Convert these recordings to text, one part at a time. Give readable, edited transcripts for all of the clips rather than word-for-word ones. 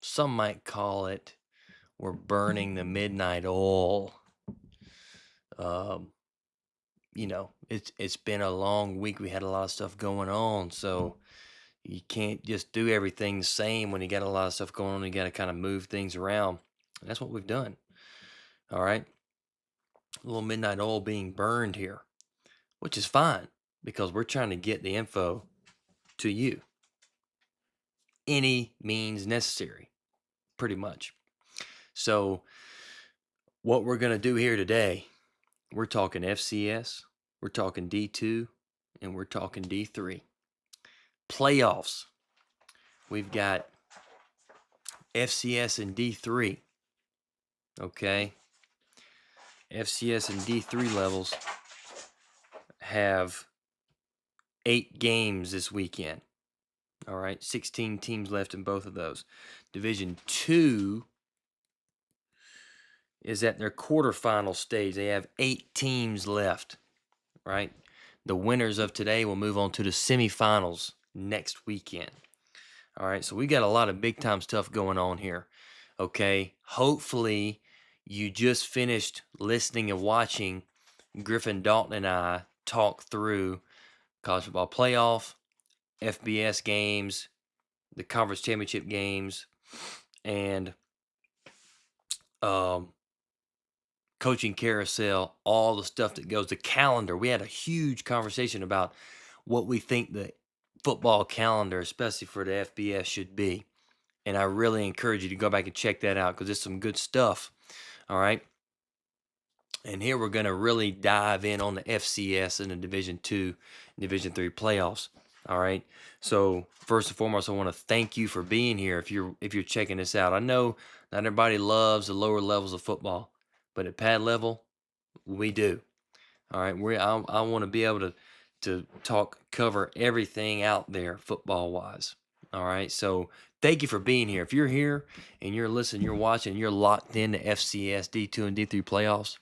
Some might call it we're burning the midnight oil. Um, it's been a long week. We had a lot of stuff going on, so you can't just do everything the same when you got a lot of stuff going on. You got to kind of move things around. And that's what we've done. All right, a little midnight oil being burned here, which is fine because we're trying to get the info to you. Any means necessary, pretty much. So, what we're going to do here today, we're talking FCS, we're talking D2, and we're talking D3. Playoffs. We've got FCS and D3. Okay. FCS and D3 levels have 8 games this weekend. All right. 16 teams left in both of those. Division 2 is at their quarterfinal stage. They have 8 teams left. Right. The winners of today will move on to the semifinals next weekend. All right, so we got a lot of big time stuff going on here. Okay, hopefully you just finished listening and watching Griffin Dalton and I talk through college football playoff, FBS games, the conference championship games, and um, coaching carousel, all the stuff that goes, the calendar. We had a huge conversation about what we think the football calendar, especially for the FBS, should be. And I really encourage you to go back and check that out because it's some good stuff. All right. And here we're going to really dive in on the FCS and the Division 2, Division 3 playoffs. All right. So first and foremost, I want to thank you for being here. If you're checking this out, I know not everybody loves the lower levels of football, but at pad level, we do. All right. I want to be able to cover everything out there football wise. All right. So thank you for being here. If you're here and you're listening, you're watching, you're locked into FCS, D2, and D3 playoffs,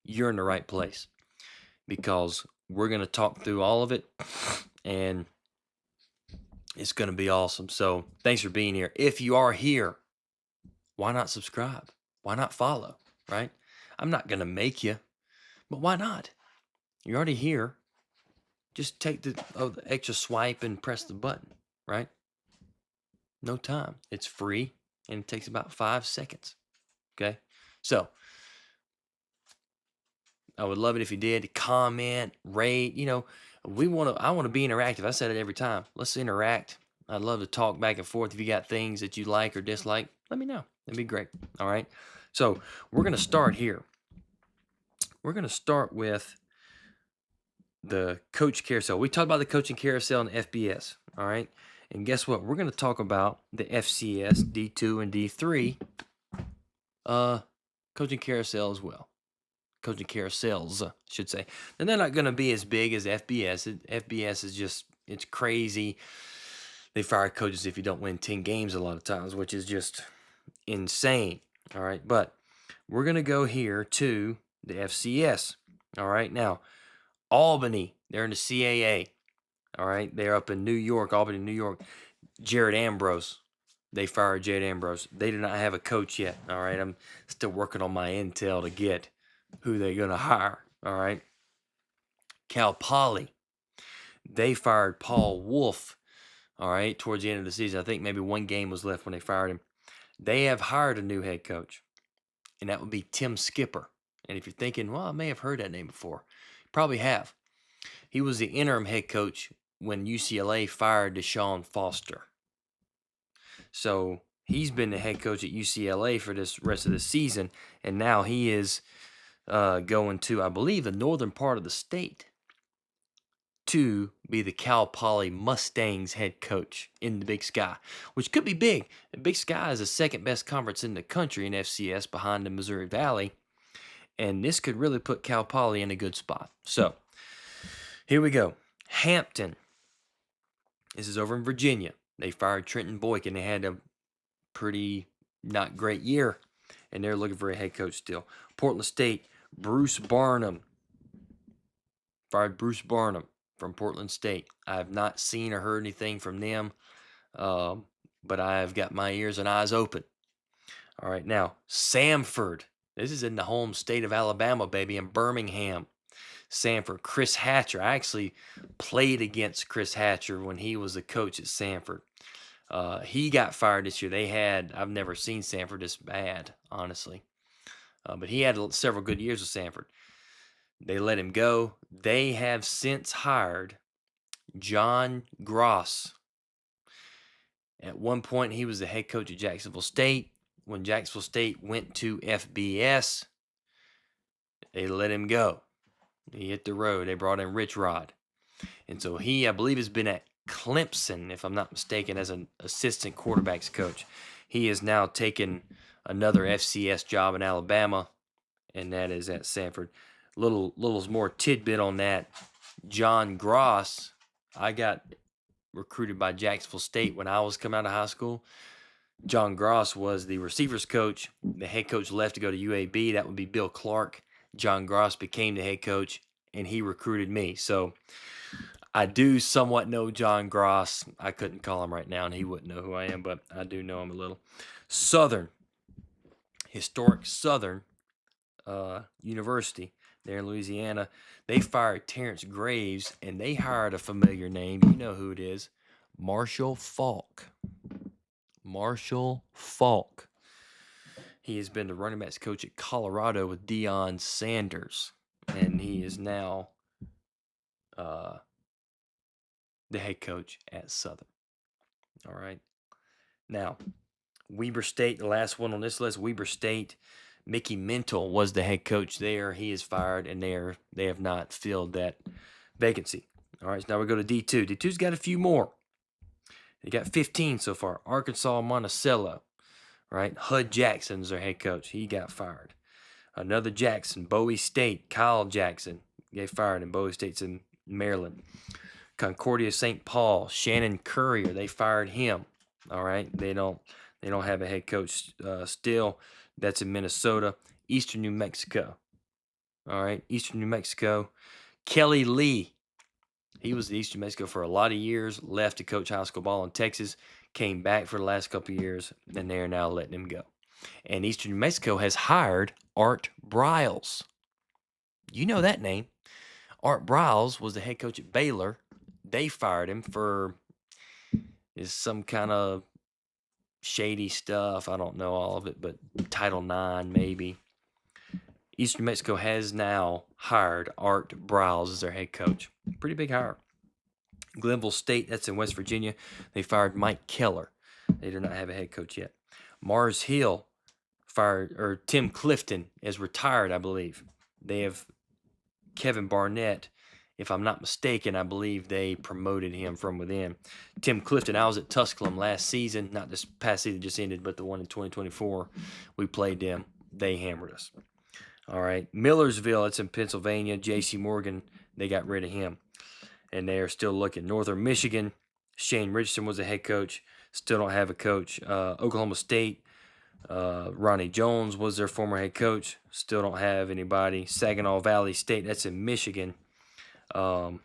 you're in the right place because we're going to talk through all of it and it's going to be awesome. So thanks for being here. If you are here, why not subscribe? Why not follow? Right? I'm not going to make you, but why not? You're already here. Just take the extra swipe and press the button, right? No time. It's free and it takes about 5 seconds. Okay. So I would love it if you did comment, rate. I want to be interactive. I said it every time. Let's interact. I'd love to talk back and forth. If you got things that you like or dislike, let me know. That'd be great. All right. So we're going to start here. We're going to start with the coach carousel. We talked about the coaching carousel and FBS. All right. And guess what? We're going to talk about the FCS, D2, and D3 coaching carousel as well. Coaching carousels, I should say. And they're not going to be as big as FBS. FBS is just, it's crazy. They fire coaches if you don't win 10 games a lot of times, which is just insane. All right. But we're going to go here to the FCS. All right. Now, Albany, they're in the CAA. All right. They're up in New York, Albany, New York. Jared Ambrose. They fired Jared Ambrose. They do not have a coach yet. All right. I'm still working on my intel to get who they're going to hire. All right. Cal Poly. They fired Paul Wolf. All right. Towards the end of the season. I think maybe 1 game was left when they fired him. They have hired a new head coach, and that would be Tim Skipper. And if you're thinking, well, I may have heard that name before, probably have. He was the interim head coach when UCLA fired Deshaun Foster. So he's been the head coach at UCLA for this rest of the season, and now he is going to, I believe, the northern part of the state to be the Cal Poly Mustangs head coach in the Big Sky, which could be big. The Big Sky is the second best conference in the country in FCS behind the Missouri Valley, and this could really put Cal Poly in a good spot. So here we go. Hampton. This is over in Virginia. They fired Trenton Boyk, and they had a pretty not great year, and they're looking for a head coach still. Portland State, Bruce Barnum. Fired Bruce Barnum from Portland State. I have not seen or heard anything from them. but I've got my ears and eyes open. All right, now Samford. This is in the home state of Alabama, baby, in Birmingham. Sanford, Chris Hatcher. I actually played against Chris Hatcher when he was the coach at Sanford. He got fired this year. I've never seen Sanford this bad, honestly. But he had several good years with Sanford. They let him go. They have since hired John Gross. At one point, he was the head coach at Jacksonville State. When Jacksonville State went to FBS, they let him go. He hit the road. They brought in Rich Rod. And so he, I believe, has been at Clemson, if I'm not mistaken, as an assistant quarterbacks coach. He has now taken another FCS job in Alabama, and that is at Sanford. Little more tidbit on that. John Gross, I got recruited by Jacksonville State when I was coming out of high school. John Gross was the receivers coach. The head coach left to go to UAB. That would be Bill Clark. John Gross became the head coach, and he recruited me. So I do somewhat know John Gross. I couldn't call him right now, and he wouldn't know who I am, but I do know him a little. Southern, historic Southern University there in Louisiana. They fired Terrence Graves, and they hired a familiar name. You know who it is. Marshall Faulk. Marshall Faulk. He has been the running backs coach at Colorado with Deion Sanders, and he is now the head coach at Southern. All right. Now, Weber State, the last one on this list, Weber State. Mickey Mental was the head coach there. He is fired, and they have not filled that vacancy. All right, so now we go to D2. D2's got a few more. They got 15 so far. Arkansas Monticello, right? Hud Jackson's their head coach. He got fired. Another Jackson, Bowie State, Kyle Jackson. They fired him. Bowie State's in Maryland. Concordia St. Paul, Shannon Currier. They fired him. All right, they don't have a head coach still. That's in Minnesota. Eastern New Mexico. All right, Eastern New Mexico. Kelly Lee. He was at Eastern New Mexico for a lot of years. Left to coach high school ball in Texas. Came back for the last couple of years, and they are now letting him go. And Eastern New Mexico has hired Art Briles. You know that name. Art Briles was the head coach at Baylor. They fired him for some kind of shady stuff. I don't know all of it, but Title IX maybe. Eastern New Mexico has now hired Art Briles as their head coach. Pretty big hire. Glenville State, that's in West Virginia. They fired Mike Keller. They do not have a head coach yet. Mars Hill Tim Clifton is retired, I believe. They have Kevin Barnett. If I'm not mistaken, I believe they promoted him from within. Tim Clifton, I was at Tusculum last season, not this past season just ended, but the one in 2024. We played them. They hammered us. All right. Millersville, it's in Pennsylvania. J.C. Morgan, they got rid of him. And they are still looking. Northern Michigan, Shane Richardson was the head coach. Still don't have a coach. Oklahoma State, Ronnie Jones was their former head coach. Still don't have anybody. Saginaw Valley State, that's in Michigan. Ryan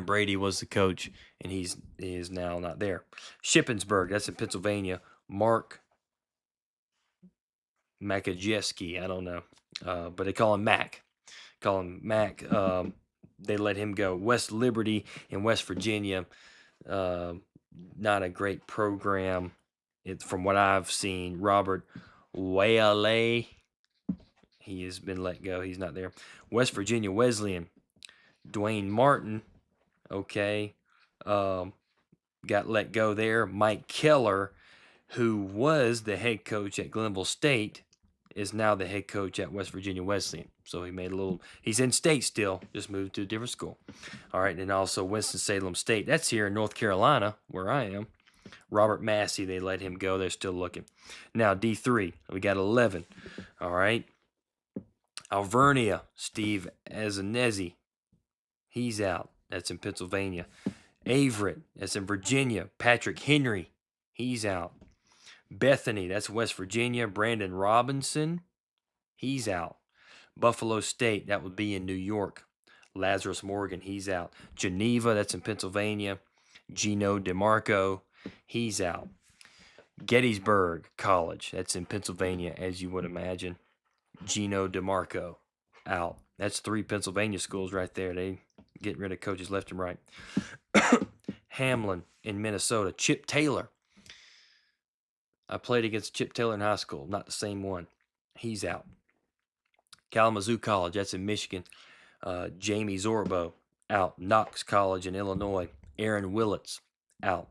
Brady was the coach, and he is now not there. Shippensburg, that's in Pennsylvania. Mark Makajewski, I don't know, but they call him Mac. They let him go. West Liberty in West Virginia, not a great program. From what I've seen, Robert Wayale, he has been let go. He's not there. West Virginia Wesleyan, Dwayne Martin, okay, got let go there. Mike Keller, who was the head coach at Glenville State, is now the head coach at West Virginia Wesleyan. So he's in state still, just moved to a different school. All right, and also Winston-Salem State. That's here in North Carolina, where I am. Robert Massey, they let him go. They're still looking. Now, D3, we got 11. All right. Alvernia, Steve Azanezi, he's out. That's in Pennsylvania. Averett, that's in Virginia. Patrick Henry, he's out. Bethany, that's West Virginia. Brandon Robinson, he's out. Buffalo State, that would be in New York. Lazarus Morgan, he's out. Geneva, that's in Pennsylvania. Gino DeMarco, He's out. Gettysburg College, that's in Pennsylvania, as you would imagine. Gino DeMarco, out. That's 3 Pennsylvania schools right there. They getting rid of coaches left and right. Hamlin in Minnesota. Chip Taylor. I played against Chip Taylor in high school, not the same one. He's out. Kalamazoo College, that's in Michigan. Jamie Zorbo, out. Knox College in Illinois. Aaron Willits, out.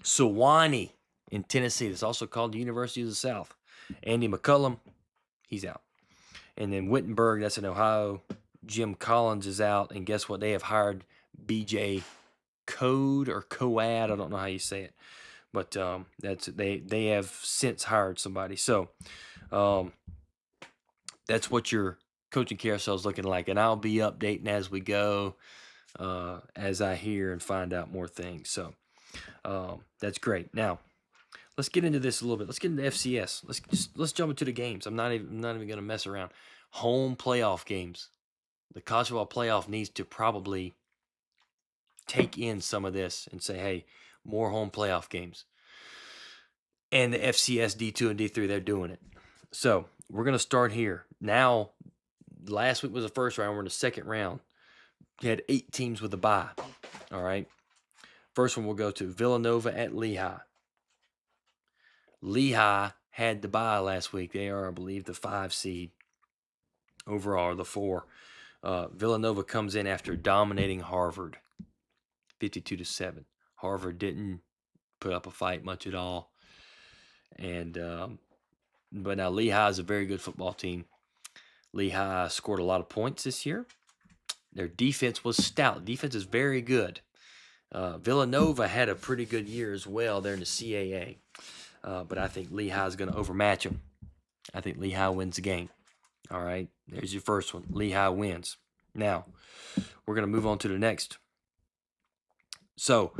Sewanee in Tennessee, that's also called the University of the South. Andy McCullum, he's out. And then Wittenberg, that's in Ohio. Jim Collins is out. And guess what? They have hired BJ Code or Coad. I don't know how you say it. But they have since hired somebody. So that's what your coaching carousel is looking like. And I'll be updating as we go, as I hear and find out more things. So that's great. Now, let's get into this a little bit. Let's get into FCS. Let's jump into the games. I'm not even going to mess around. Home playoff games. The college football playoff needs to probably take in some of this and say, hey, more home playoff games. And the FCS D2 and D3, they're doing it. So we're going to start here. Now, last week was the first round. We're in the second round. You had 8 teams with a bye. All right. First one we'll go to Villanova at Lehigh. Lehigh had the bye last week. They are, I believe, the 5 seed overall, or the 4. Villanova comes in after dominating Harvard, 52-7. Harvard didn't put up a fight much at all. And but now Lehigh is a very good football team. Lehigh scored a lot of points this year. Their defense was stout. Defense is very good. Villanova had a pretty good year as well. They're in the CAA. But I think Lehigh is going to overmatch them. I think Lehigh wins the game. All right, there's your first one. Lehigh wins. Now, we're going to move on to the next. So,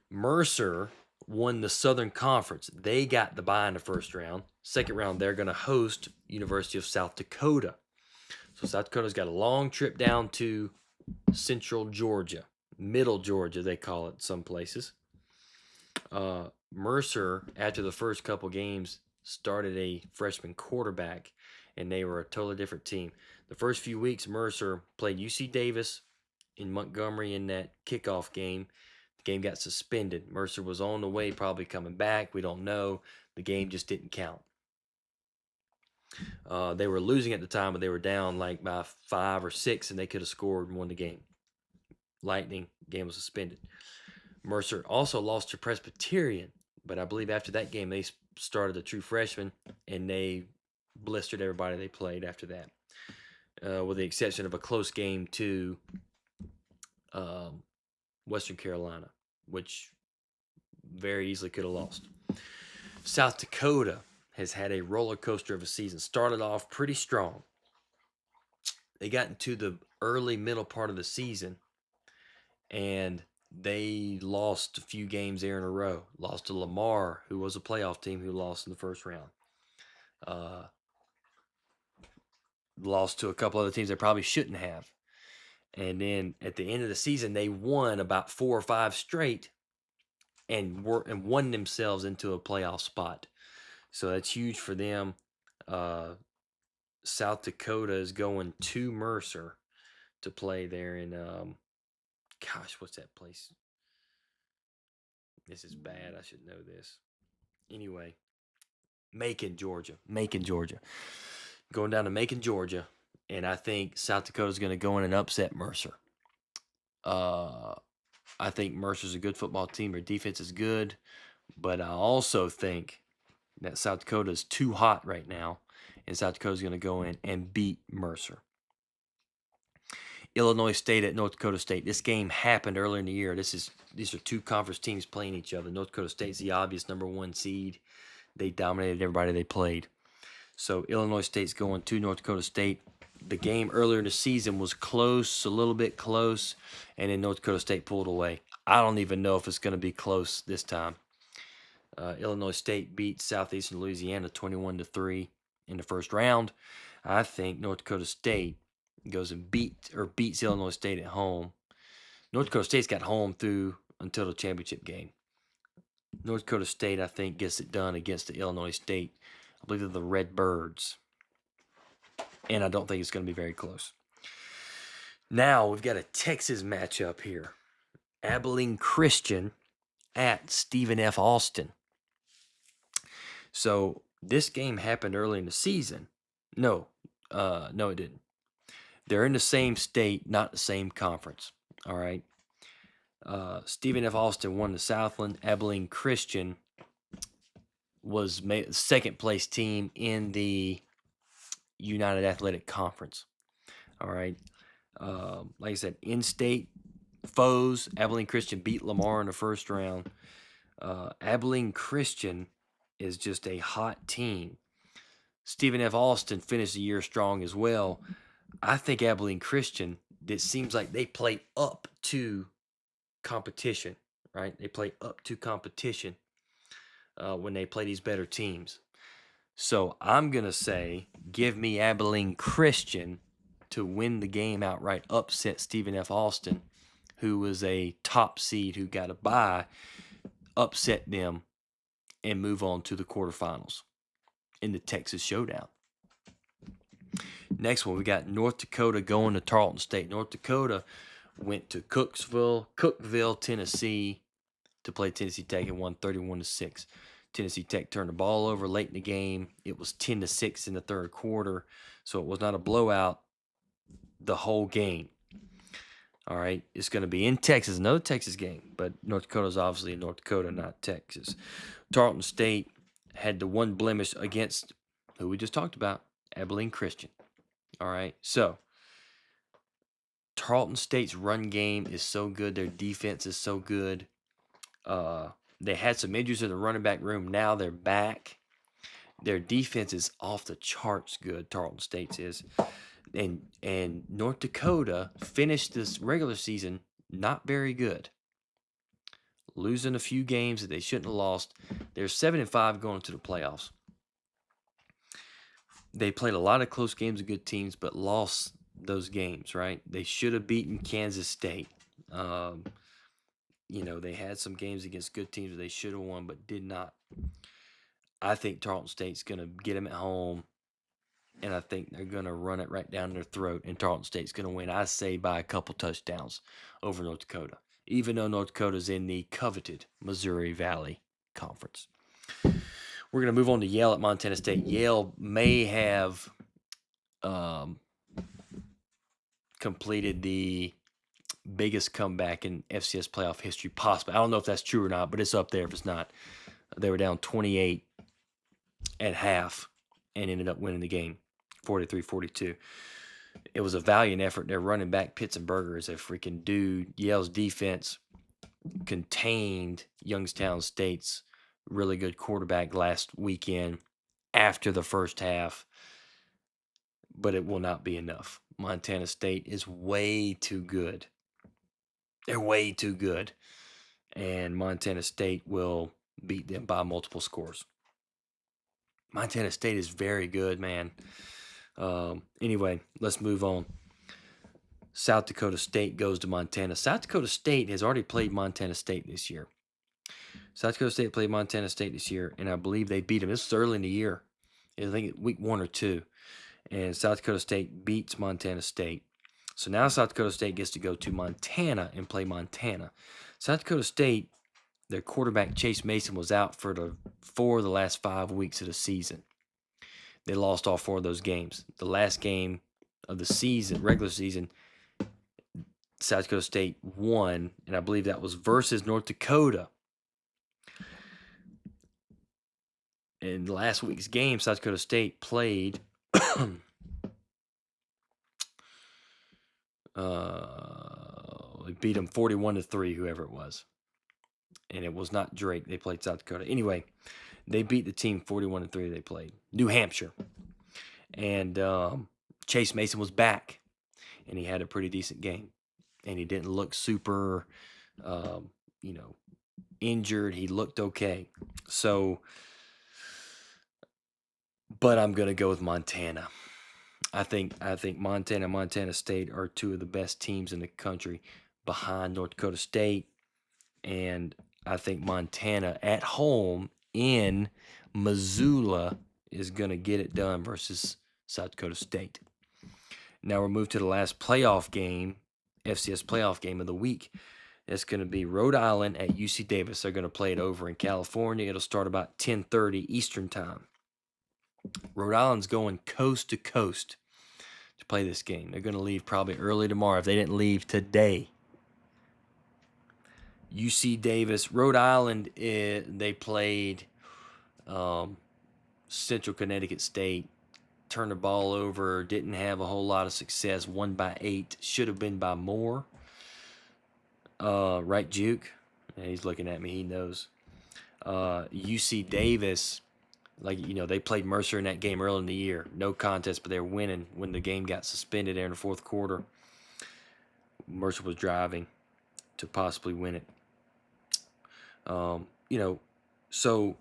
Mercer won the Southern Conference. They got the bye in the first round. Second round, they're going to host University of South Dakota. So, South Dakota's got a long trip down to central Georgia. Middle Georgia, they call it some places. Mercer, after the first couple games, started a freshman quarterback, and they were a totally different team. The first few weeks, Mercer played UC Davis in Montgomery in that kickoff game. The game got suspended. Mercer was on the way, probably coming back. We don't know. The game just didn't count. They were losing at the time, but they were down like by 5 or 6, and they could have scored and won the game. Lightning, game was suspended. Mercer also lost to Presbyterian, but I believe after that game, they started a true freshman, and they blistered everybody they played after that, with the exception of a close game to Western Carolina, which very easily could have lost. South Dakota has had a roller coaster of a season. Started off pretty strong. They got into the early middle part of the season, and they lost a few games there in a row. Lost to Lamar, who was a playoff team who lost in the first round. Lost to a couple other teams they probably shouldn't have. And then at the end of the season, they won about 4 or 5 straight and won themselves into a playoff spot. So that's huge for them. South Dakota is going to Mercer to play there in, what's that place? This is bad. I should know this. Anyway, Macon, Georgia. Going down to Macon, Georgia. And I think South Dakota is going to go in and upset Mercer. I think Mercer's a good football team. Their defense is good. But I also think that South Dakota is too hot right now. And South Dakota is going to go in and beat Mercer. Illinois State at North Dakota State. This game happened earlier in the year. These are 2 conference teams playing each other. North Dakota State's the obvious number 1 seed. They dominated everybody they played. So Illinois State's going to North Dakota State. The game earlier in the season was close, a little bit close, and then North Dakota State pulled away. I don't even know if it's going to be close this time. Illinois State beat Southeastern Louisiana 21-3 in the first round. I think North Dakota State goes and beats Illinois State at home. North Dakota State's got home through until the championship game. North Dakota State, I think, gets it done against the Illinois State. I believe they're the Red Birds. And I don't think it's going to be very close. Now we've got a Texas matchup here. Abilene Christian at Stephen F. Austin. So this game happened early in the season. No, it didn't. They're in the same state, not the same conference. All right. Stephen F. Austin won the Southland. Abilene Christian was second place team in the United Athletic Conference. All right. Like I said, in-state foes. Abilene Christian beat Lamar in the first round. Abilene Christian is just a hot team. Stephen F. Austin finished the year strong as well. I think Abilene Christian, it seems like they play up to competition, right? They play up to competition when they play these better teams. So I'm going to say, give me Abilene Christian to win the game outright, upset Stephen F. Austin, who was a top seed who got a bye, upset them, and move on to the quarterfinals in the Texas Showdown. Next one, we got North Dakota going to Tarleton State. North Dakota went to Cookeville, Tennessee, to play Tennessee Tech and won 31-6. Tennessee Tech turned the ball over late in the game. It was 10-6 in the third quarter, so it was not a blowout the whole game. All right, it's going to be in Texas, another Texas game, but North Dakota is obviously in North Dakota, not Texas. Tarleton State had the one blemish against who we just talked about, Abilene Christian. All right, so Tarleton State's run game is so good. Their defense is so good. They had some injuries in the running back room. Now they're back. Their defense is off the charts good, Tarleton State's is. And North Dakota finished this regular season not very good. Losing a few games that they shouldn't have lost. They're 7-5 going into the playoffs. They played a lot of close games with good teams, but lost those games, right? They should have beaten Kansas State. They had some games against good teams that they should have won, but did not. I think Tarleton State's going to get them at home, and I think they're going to run it right down their throat, and Tarleton State's going to win, I say, by a couple touchdowns over North Dakota, even though North Dakota's in the coveted Missouri Valley Conference. We're going to move on to Yale at Montana State. Yale may have completed the biggest comeback in FCS playoff history possible. I don't know if that's true or not, but it's up there if it's not. They were down 28 at half and ended up winning the game 43-42. It was a valiant effort. Their running back, Pitzenberger, is a freaking dude. Yale's defense contained Youngstown State's really good quarterback last weekend after the first half, but it will not be enough. Montana State is way too good. They're way too good, and Montana State will beat them by multiple scores. Montana State is very good, man. Anyway, let's move on. South Dakota State goes to Montana. South Dakota State has already played Montana State this year. South Dakota State played Montana State this year, and I believe they beat them. This is early in the year. I think week 1 or 2. And South Dakota State beats Montana State. So now South Dakota State gets to go to Montana and play Montana. South Dakota State, their quarterback Chase Mason was out for the last 5 weeks of the season. They lost all 4 of those games. The last game of the season, regular season, South Dakota State won, and I believe that was versus North Dakota. In last week's game, South Dakota State played they beat them 41-3, whoever it was. And it was not Drake. They played South Dakota. Anyway, they beat the team 41-3 they played. New Hampshire. And Chase Mason was back. And he had a pretty decent game. And he didn't look super, injured. He looked okay. So, but I'm going to go with Montana. I think Montana and Montana State are 2 of the best teams in the country behind North Dakota State. And I think Montana at home in Missoula is going to get it done versus South Dakota State. Now we're moved to the last playoff game, FCS playoff game of the week. It's going to be Rhode Island at UC Davis. They're going to play it over in California. It'll start about 10:30 Eastern time. Rhode Island's going coast to coast to play this game. They're going to leave probably early tomorrow if they didn't leave today. UC Davis, Rhode Island, they played Central Connecticut State, turned the ball over, didn't have a whole lot of success, won by 8, should have been by more. Right, Juke? Yeah, he's looking at me, he knows. UC Davis, they played Mercer in that game early in the year. No contest, but they were winning when the game got suspended there in the fourth quarter. Mercer was driving to possibly win it. So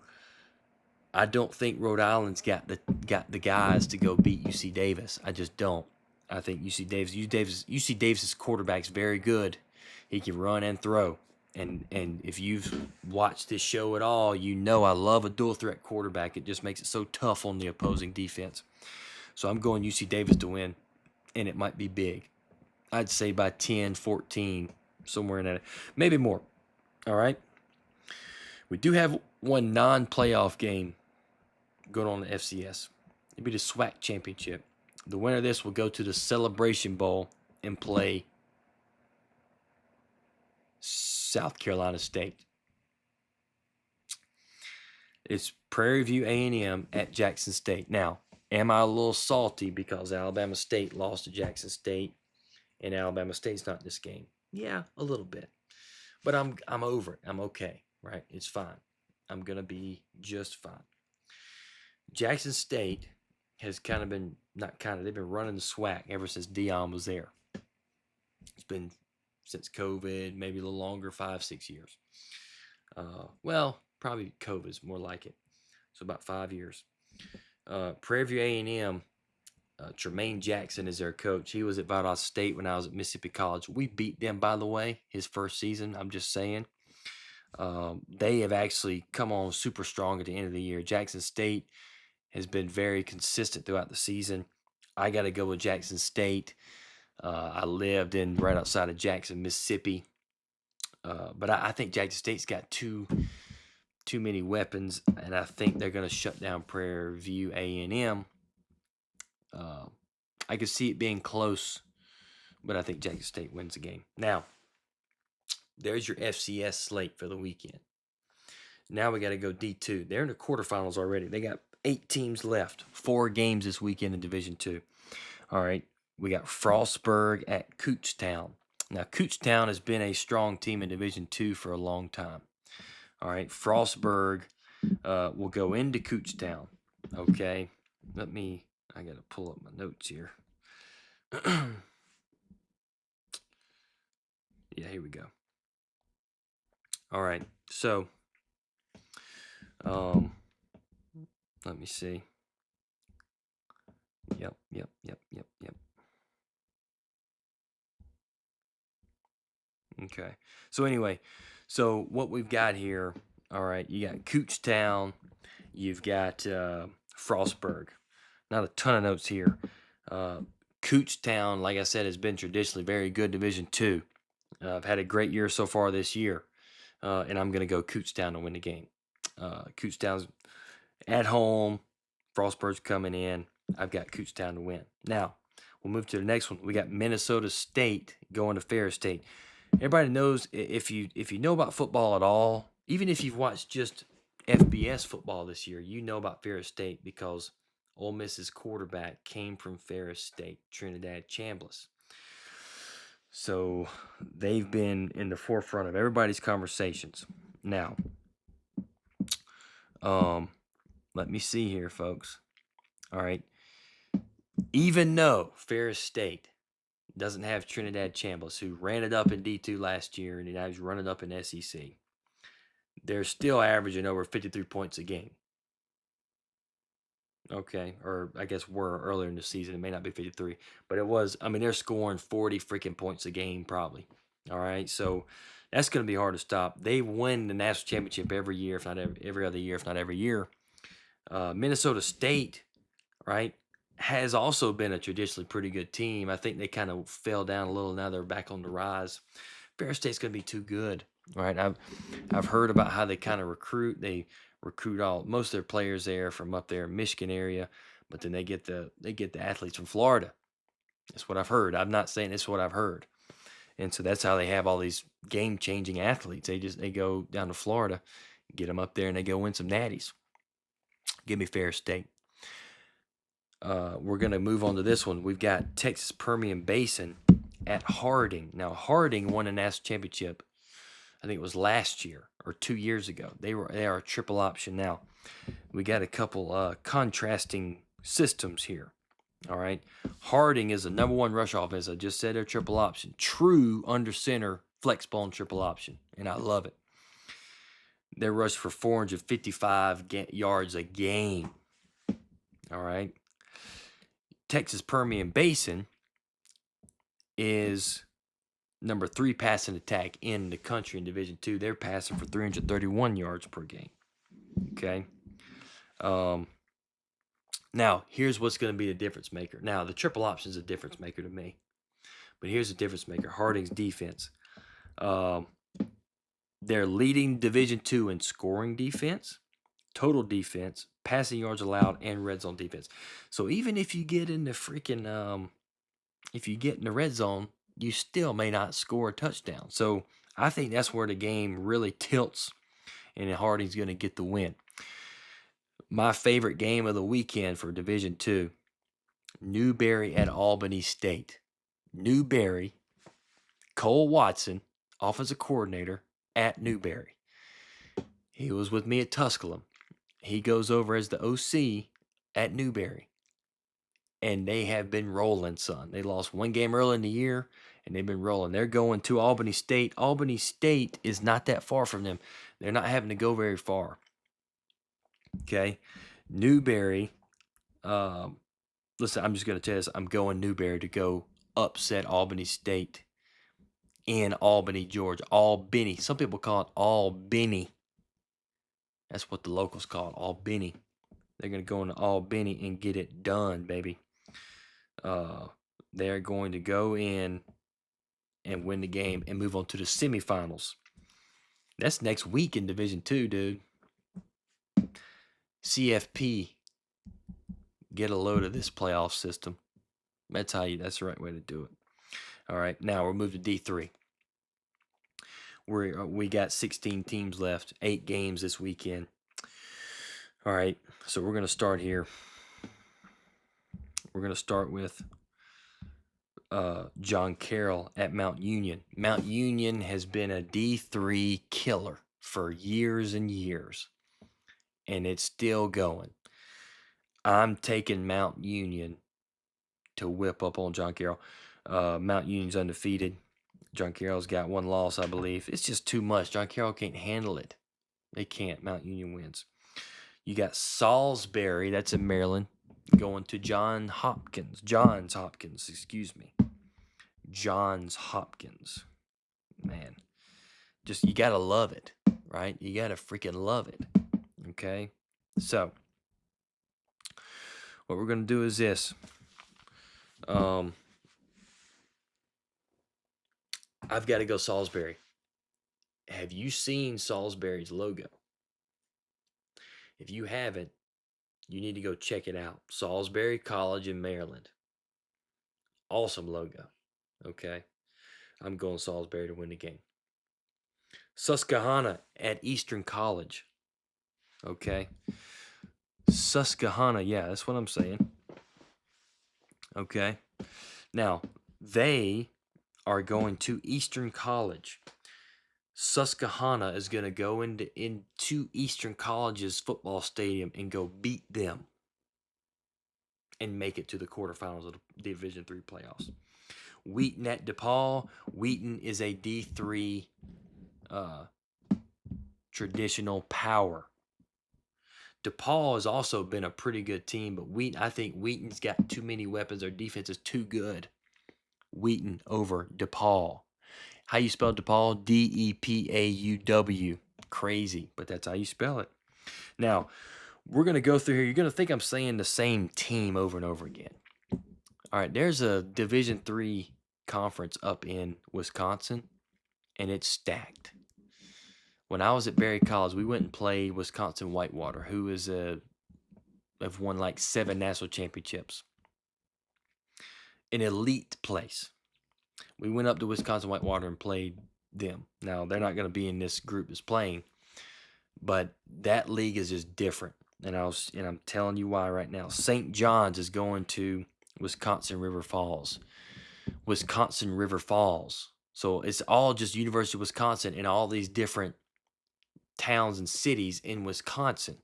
I don't think Rhode Island's got the guys to go beat UC Davis. I just don't. I think UC Davis's quarterback's very good. He can run and throw. And if you've watched this show at all, you know I love a dual threat quarterback. It just makes it so tough on the opposing defense. So I'm going UC Davis to win, and it might be big. I'd say by 10, 14, somewhere in that. Maybe more. All right? We do have one non-playoff game going on in the FCS. It'll be the SWAC Championship. The winner of this will go to the Celebration Bowl and play South Carolina State. It's Prairie View A&M at Jackson State. Now, am I a little salty because Alabama State lost to Jackson State and Alabama State's not in this game? Yeah, a little bit. But I'm over it. I'm okay, right? It's fine. I'm going to be just fine. Jackson State has they've been running the SWAC ever since Dion was there. It's been since COVID, maybe a little longer, 5-6 years. Probably COVID's more like it. So about 5 years. Prairie View A&M, Tremaine Jackson is their coach. He was at Valdosta State when I was at Mississippi College. We beat them, by the way, his first season. I'm just saying. They have actually come on super strong at the end of the year. Jackson State has been very consistent throughout the season. I got to go with Jackson State. I lived right outside of Jackson, Mississippi. But I think Jackson State's got too many weapons, and I think they're going to shut down Prairie View A&M. I could see it being close, but I think Jackson State wins the game. Now, there's your FCS slate for the weekend. Now we got to go D2. They're in the quarterfinals already. They got 8 teams left. 4 games this weekend in Division 2. All right. We got Frostburg at Kutztown. Now, Kutztown has been a strong team in Division 2 for a long time. All right. Frostburg will go into Kutztown. Okay. I got to pull up my notes here. Yeah, here we go. All right. So, let me see. Yep. Okay. So anyway, what we've got here, all right, you got Kutztown, you've got Frostburg. Not a ton of notes here. Kutztown, like I said, has been traditionally very good Division 2. I've had a great year so far this year, and I'm going to go Kutztown to win the game. Kutztown's at home. Frostburg's coming in. I've got Kutztown to win. Now, we'll move to the next one. We got Minnesota State going to Ferris State. Everybody knows, if you know about football at all, even if you've watched just FBS football this year, you know about Ferris State because Ole Miss's quarterback came from Ferris State, Trinidad Chambliss. So they've been in the forefront of everybody's conversations. Now, let me see here, folks. All right. Even though Ferris State doesn't have Trinidad Chambliss, who ran it up in D2 last year, and now he's running up in SEC, they're still averaging over 53 points a game. Okay, or I guess were earlier in the season. It may not be 53, but it was. I mean, they're scoring 40 freaking points a game probably. All right, so That's going to be hard to stop. They win the national championship every year, if not every other year, if not every year. Minnesota State, right, has also been a traditionally pretty good team. I think they kind of fell down a little. Now they're back on the rise. Fair State's going to be too good, right? I've heard about how they kind of recruit. They recruit most of their players there from up there in Michigan area, but then they get the athletes from Florida. That's what I've heard. I'm not saying it's what I've heard. And so that's how they have all these game-changing athletes. They go down to Florida, get them up there, and they go win some natties. Give me Fair State. We're going to move on to this one. We've got Texas Permian Basin at Harding. Now, Harding won a national championship. I think it was last year or 2 years ago. They are a triple option now. We got a couple contrasting systems here. All right. Harding is the #1 rush offense. I just said they're triple option. True under center flex bone triple option. And I love it. They rush for 455 yards a game. All right. Texas Permian Basin is #3 passing attack in the country in Division II. They're passing for 331 yards per game. Okay. Now, here's what's going to be the difference maker. Now, the triple option is a difference maker to me. But here's the difference maker. Harding's defense. They're leading Division II in scoring defense, total defense, passing yards allowed, and red zone defense. So even if you get in the freaking if you get in the red zone, you still may not score a touchdown. So I think that's where the game really tilts, and Harding's going to get the win. My favorite game of the weekend for Division II, Newberry at Albany State. Newberry, Cole Watson, offensive coordinator at Newberry. He was with me at Tusculum. He goes over as the OC at Newberry. And they have been rolling, son. They lost one game early in the year, and they've been rolling. They're going to Albany State. Albany State is not that far from them. They're not having to go very far. Okay? Newberry, listen, I'm just going to tell you this. I'm going Newberry to go upset Albany State in Albany, Georgia. Albany. Some people call it Albany. That's what the locals call it, Albany. They're going to go into Albany and get it done, baby. They're going to go in and win the game and move on to the semifinals. That's next week in Division II, dude. CFP, get a load of this playoff system. That's the right way to do it. All right, now we'll move to D3. We got 16 teams left, 8 games this weekend. All right, so we're going to start here. We're going to start with John Carroll at Mount Union. Mount Union has been a D3 killer for years and years, and it's still going. I'm taking Mount Union to whip up on John Carroll. Mount Union's undefeated. John Carroll's got 1 loss, I believe. It's just too much. John Carroll can't handle it. They can't. Mount Union wins. You got Salisbury, that's in Maryland, going to Johns Hopkins, excuse me. Johns Hopkins. Man, just you got to love it, right? You got to freaking love it, okay? So, what we're going to do is this. I've got to go Salisbury. Have you seen Salisbury's logo? If you haven't, you need to go check it out. Salisbury College in Maryland. Awesome logo. Okay. I'm going Salisbury to win the game. Susquehanna at Eastern College. Okay. Susquehanna, yeah, that's what I'm saying. Okay. Now, they are going to Eastern College. Susquehanna is going to go into Eastern College's football stadium and go beat them and make it to the quarterfinals of the Division III playoffs. Wheaton at DePaul. Wheaton is a D3 traditional power. DePaul has also been a pretty good team, but I think Wheaton's got too many weapons. Their defense is too good. Wheaton over DePaul. How you spell DePaul? Depauw. Crazy, but that's how you spell it. Now, we're going to go through here. You're going to think I'm saying the same team over and over again. All right, there's a Division III conference up in Wisconsin, and it's stacked. When I was at Berry College, we went and played Wisconsin Whitewater, who is have won like 7 national championships. An elite place. We went up to Wisconsin Whitewater and played them. Now, they're not going to be in this group that's playing, but that league is just different. And I'm telling you why right now. St. John's is going to Wisconsin River Falls. Wisconsin River Falls. So it's all just University of Wisconsin and all these different towns and cities in Wisconsin.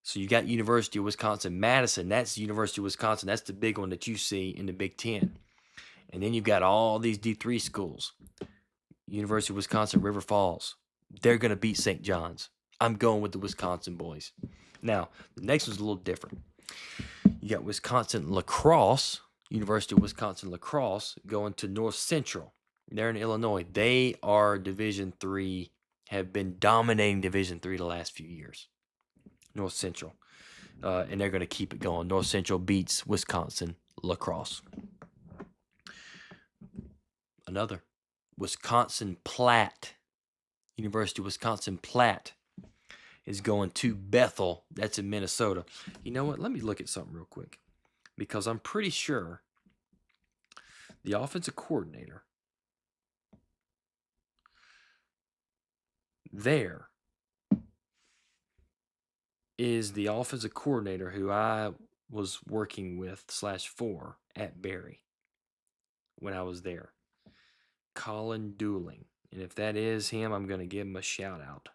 So you got University of Wisconsin-Madison. That's University of Wisconsin. That's the big one that you see in the Big Ten. And then you've got all these D3 schools. University of Wisconsin River Falls. They're going to beat St. John's. I'm going with the Wisconsin boys. Now, the next one's a little different. You got Wisconsin Lacrosse, University of Wisconsin Lacrosse, going to North Central. They're in Illinois. They are Division III, have been dominating Division III the last few years. North Central. And they're going to keep it going. North Central beats Wisconsin Lacrosse. Another. Wisconsin Platte. University of Wisconsin Platte is going to Bethel. That's in Minnesota. You know what? Let me look at something real quick. Because I'm pretty sure the offensive coordinator there is the offensive coordinator who I was working with /for at Berry when I was there. Colin Dooling. And if that is him, I'm going to give him a shout out.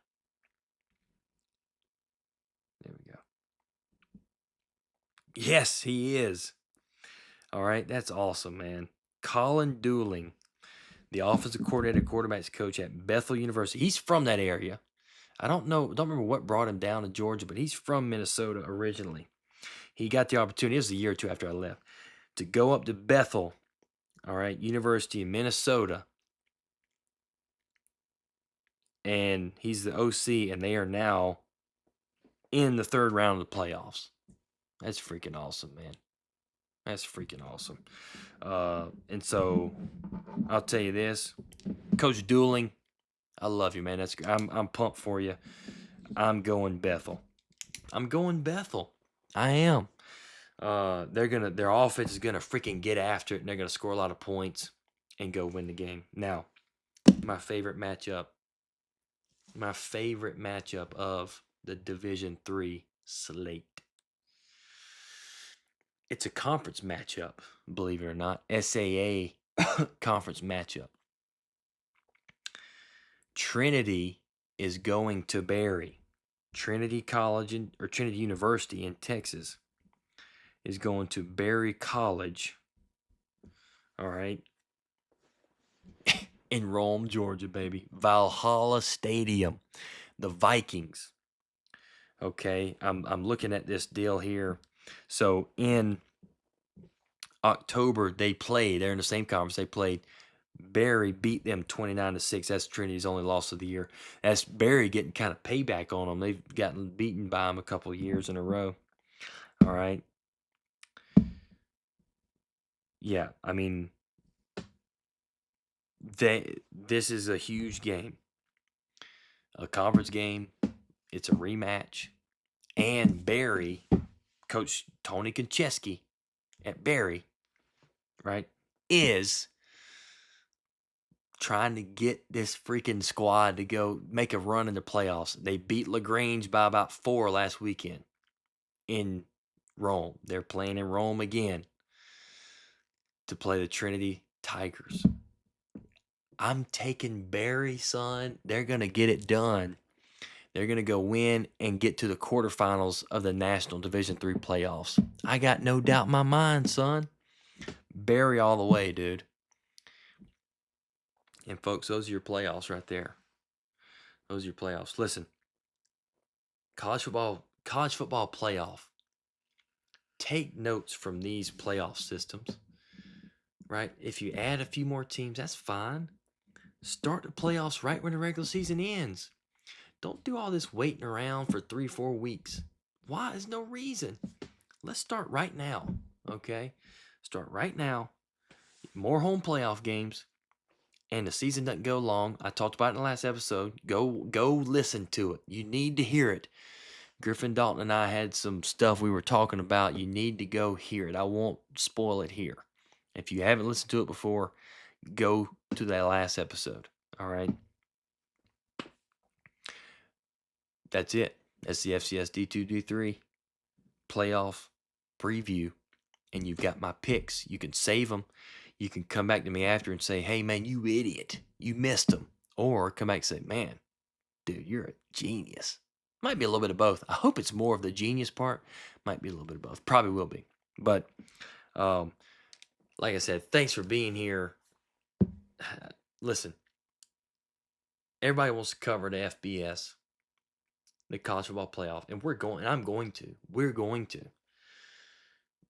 There we go. Yes, he is. All right, that's awesome, man. Colin Dooling, the offensive coordinator, quarterbacks coach at Bethel University. He's from that area. I don't remember what brought him down to Georgia, but he's from Minnesota originally. He got the opportunity, it was a year or two after I left, to go up to Bethel, all right, University of Minnesota. And he's the OC, and they are now in the 3rd round of the playoffs. That's freaking awesome, man. That's freaking awesome. And so I'll tell you this, Coach Dooling, I love you, man. I'm pumped for you. I'm going Bethel. I am. Their offense is gonna freaking get after it, and they're gonna score a lot of points and go win the game. Now, my favorite matchup of the Division III slate. It's a conference matchup, believe it or not. SAA conference matchup. Trinity is going to Berry. Trinity University in Texas is going to Berry College. All right. In Rome, Georgia, baby. Valhalla Stadium. The Vikings. Okay, I'm looking at this deal here. So in October, they're in the same conference. They played. Berry beat them 29-6. That's Trinity's only loss of the year. That's Berry getting kind of payback on them. They've gotten beaten by them a couple of years in a row. All right. Yeah, I mean, this is a huge game. A conference game. It's a rematch. And Berry, Coach Tony Konchesky at Berry, right, is trying to get this freaking squad to go make a run in the playoffs. They beat LaGrange by about 4 last weekend in Rome. They're playing in Rome again to play the Trinity Tigers. I'm taking Berry, son. They're going to get it done. They're going to go win and get to the quarterfinals of the National Division III playoffs. I got no doubt in my mind, son. Berry all the way, dude. And folks, those are your playoffs right there. Those are your playoffs. Listen, college football playoff. Take notes from these playoff systems, right? If you add a few more teams, that's fine. Start the playoffs right when the regular season ends. Don't do all this waiting around for 3, 4 weeks. Why? There's no reason. Let's start right now. Okay? Start right now. More home playoff games. And the season doesn't go long. I talked about it in the last episode. Go listen to it. You need to hear it. Griffin Dalton and I had some stuff we were talking about. You need to go hear it. I won't spoil it here. If you haven't listened to it before, go to that last episode. All right. That's it. That's the FCS D2, D3 playoff preview. And you've got my picks. You can save them. You can come back to me after and say, hey, man, you idiot. You missed them. Or come back and say, man, dude, you're a genius. Might be a little bit of both. I hope it's more of the genius part. Might be a little bit of both. Probably will be. But like I said, thanks for being here. Listen, everybody wants to cover the FBS, the college football playoff, and we're going. And I'm going to. We're going to.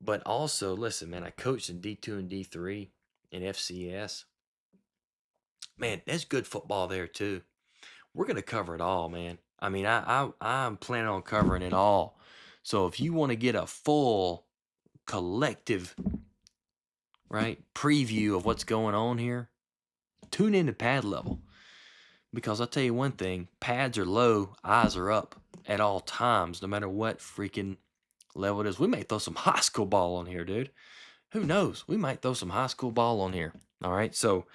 But also, listen, man, I coached in D2 and D3 in FCS. Man, there's good football there too. We're gonna cover it all, man. I mean, I'm planning on covering it all. So if you want to get a full collective, right, preview of what's going on here, tune into Pad Level. Because I'll tell you one thing, pads are low, eyes are up at all times, no matter what freaking level it is. We may throw some high school ball on here, dude. Who knows? We might throw some high school ball on here. All right. So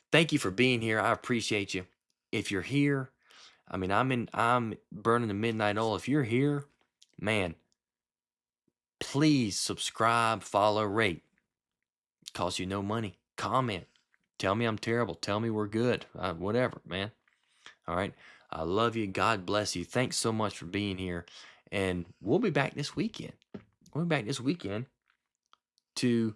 thank you for being here. I appreciate you. If you're here, I mean, I'm burning the midnight oil. If you're here, man, please subscribe, follow, rate. Costs you no money. Comment. Tell me I'm terrible. Tell me we're good. Whatever, man. All right. I love you. God bless you. Thanks so much for being here. And we'll be back this weekend. We'll be back this weekend to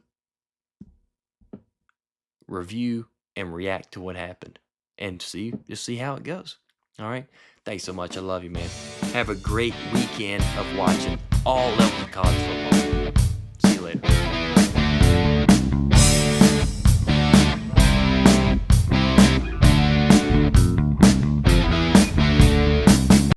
review and react to what happened and just see how it goes. All right. Thanks so much. I love you, man. Have a great weekend of watching all levels of college football.